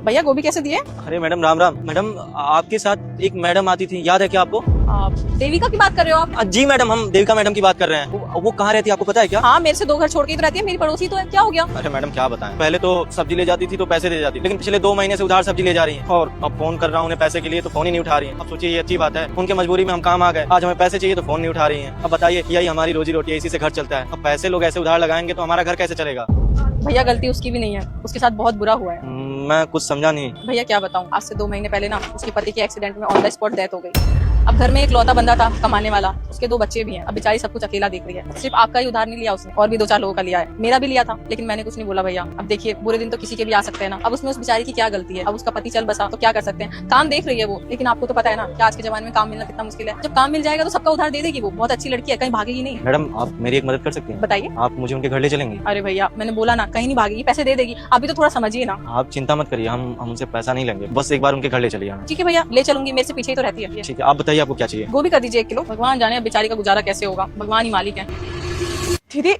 भैया गोभी कैसे दिए? अरे मैडम राम राम। मैडम आपके साथ एक मैडम आती थी, याद है क्या आपको? आप देविका की बात कर रहे हो आप? जी मैडम, हम देविका मैडम की बात कर रहे हैं। वो कहाँ रहती है आपको पता है क्या? हाँ, मेरे से 2 घर छोड़ के ही तो रहती है, मेरी पड़ोसी तो है। क्या हो गया? अरे मैडम क्या बताएं, पहले तो सब्जी ले जाती थी तो पैसे दे जाती, लेकिन पिछले 2 महीने से उधार सब्जी ले जा रही है। और अब फोन कर रहा हूँ उन्हें पैसे के लिए तो फोन ही नहीं उठा रही है। अब सोचिए ये अच्छी बात है, उनके मजबूरी में हम काम आ गए। आज हमें पैसे चाहिए तो फोन नहीं उठा रही है। अब बताइए, यही हमारी रोजी रोटी है, इसी से घर चलता है। अब पैसे लोग ऐसे उधार लगाएंगे तो हमारा घर कैसे चलेगा? भैया गलती उसकी भी नहीं है, उसके साथ बहुत बुरा हुआ है। मैं कुछ समझा नहीं। भैया क्या बताऊं, आज से 2 महीने पहले ना उसके पति के एक्सीडेंट में ऑन द स्पॉट डेथ हो गई। अब घर में एक लौता बंदा था कमाने वाला, उसके 2 बच्चे भी हैं। अब बेचारी सब कुछ अकेला देख रही है। सिर्फ आपका ही उधार नहीं लिया उसने, और भी 2-4 लोगों का लिया है। मेरा भी लिया था, लेकिन मैंने कुछ नहीं बोला भैया। अब देखिए, बुरे दिन तो किसी के भी आ सकते हैं ना। अब उसमें उस बेचारी की क्या गलती है? अब उसका पति चल बसा तो क्या कर सकते हैं? काम देख रही है वो, लेकिन आपको तो पता है ना कि आज के जमाने में काम मिलना कितना मुश्किल है। जब काम मिल जाएगा तो सबका उधार दे देगी। वो बहुत अच्छी लड़की है, कहीं भागेगी नहीं। मैडम आप मेरी एक मदद कर सकती हैं? बताइए। आप मुझे उनके घर ले चलेंगे? अरे भैया मैंने बोला ना, कहीं नहीं भागेगी, पैसे दे देगी। अभी तो थोड़ा समझिए ना। आप चिंता मत करिए, हम उनसे पैसा नहीं लेंगे, बस एक बार उनके घर ले चलिए हमें। ठीक है भैया, ले चलूंगी, मेरे से पीछे ही तो रहती है। ठीक है, आप बताइए आपको क्या चाहिए? गोभी कर दीजिए 1 किलो। भगवान जाने अब बेचारी का गुजारा कैसे होगा, भगवान ही मालिक है। दीदी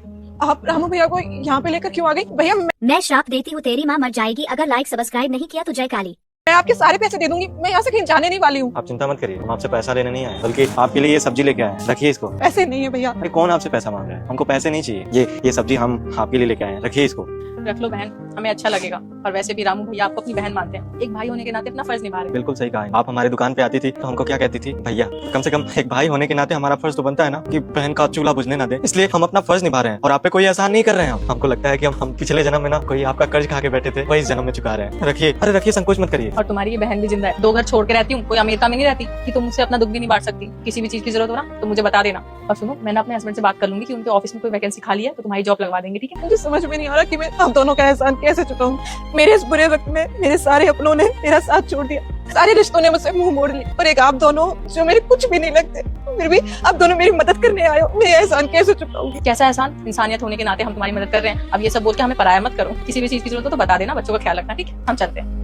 आप रामू भैया को यहाँ पे लेकर क्यों आ गई? भैया मैं श्राप देती हूँ तेरी माँ मर जाएगी अगर लाइक सब्सक्राइब नहीं किया तो जय काली। मैं आपके सारे पैसे दे दूंगी, मैं यहाँ से कहीं जाने नहीं वाली हूँ। आप चिंता मत करिए, हम आपसे पैसा लेने नहीं आए, बल्कि आपके लिए ये सब्जी लेके आए हैं। रखिए इसको। पैसे नहीं है भैया। अरे कौन आपसे पैसा मांग रहा है? हमको पैसे नहीं चाहिए। ये सब्जी हम आपके लिए लेके आए हैं, रखिए इसको। रख लो बहन, हमें अच्छा लगेगा। और वैसे भी रामू भैया आपको अपनी बहन मानते हैं, एक भाई होने के नाते अपना फर्ज निभा रहे हैं। बिल्कुल सही कहा है। आप हमारी दुकान पे आती थी तो हमको क्या कहती थी? भैया कम से कम एक भाई होने के नाते हमारा फर्ज तो बनता है ना कि बहन का चूल्हा बुझने ना दे, इसलिए हम अपना फर्ज निभा रहे हैं और आप पे कोई एहसान नहीं कर रहे हैं। हमको लगता है कि हम पिछले जन्म में ना कोई आपका कर्ज खा के बैठे थे, वही इस जन्म में चुका रहे हैं। रखिए, अरे रखिए, संकोच मत करिए। और तुम्हारी ये बहन भी जिंदा है, 2 घर छोड़ के रहती हूँ, कोई अमेरिका में नहीं रहती कि तुम मुझसे अपना दुख भी नहीं बांट सकती। किसी भी चीज की जरूरत हो ना तो मुझे बता देना। और सुनो, मैंने अपने हस्बैंड से बात कर लूंगी कि उनके ऑफिस में कोई वैकेंसी खाली है तो तुम्हारी जॉब लगवा देंगे, ठीक है? मुझे समझ में नहीं आ रहा कि मैं आप दोनों का एहसान कैसे चुकाऊं। मेरे इस बुरे वक्त में मेरे सारे अपनों ने मेरा साथ छोड़ दिया, सारे रिश्तों ने मुझसे मुंह मोड़ लिया, और एक आप दोनों जो मेरे कुछ भी नहीं लगते, फिर भी आप दोनों मेरी मदद करने आए हो। मैं ये एहसान कैसे चुकाऊंगी? कैसा एहसान? इंसानियत होने के नाते हम तुम्हारी मदद कर रहे हैं। अब ये सब बोल के हमें पराया मत करो। किसी भी चीज की जरूरत हो तो बता देना, बच्चों का ख्याल रखना, ठीक है? हम चलते हैं।